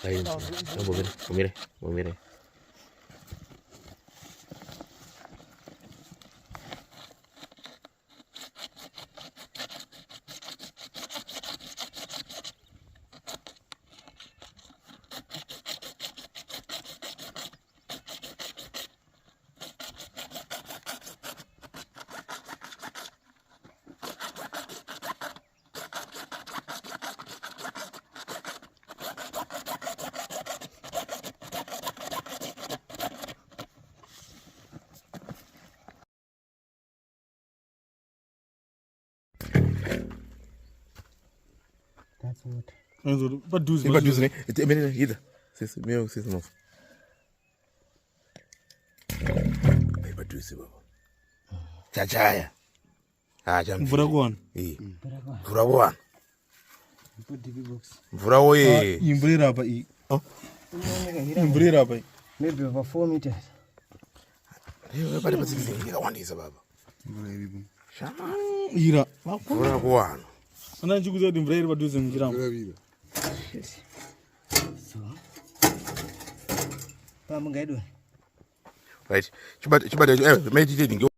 Ahí, mire. That's what. Baduze ne. Emene yida. Sisi meu sisi nofu. Ai baduze baba. Chachaya. Jambi. Mvura kuwana. Mvura kuwana. Put DB box. Mvura oye. Imvura apa i. Imvura apa i. Maybe over 4 meters. Bali bazili ngawandisa baba. Shama. Ira. Mvura kuwana. Ana nchikuza kuti mvura iri padhuze mnjiramo. So. Pamungaidwa. Right. Chibata meditating.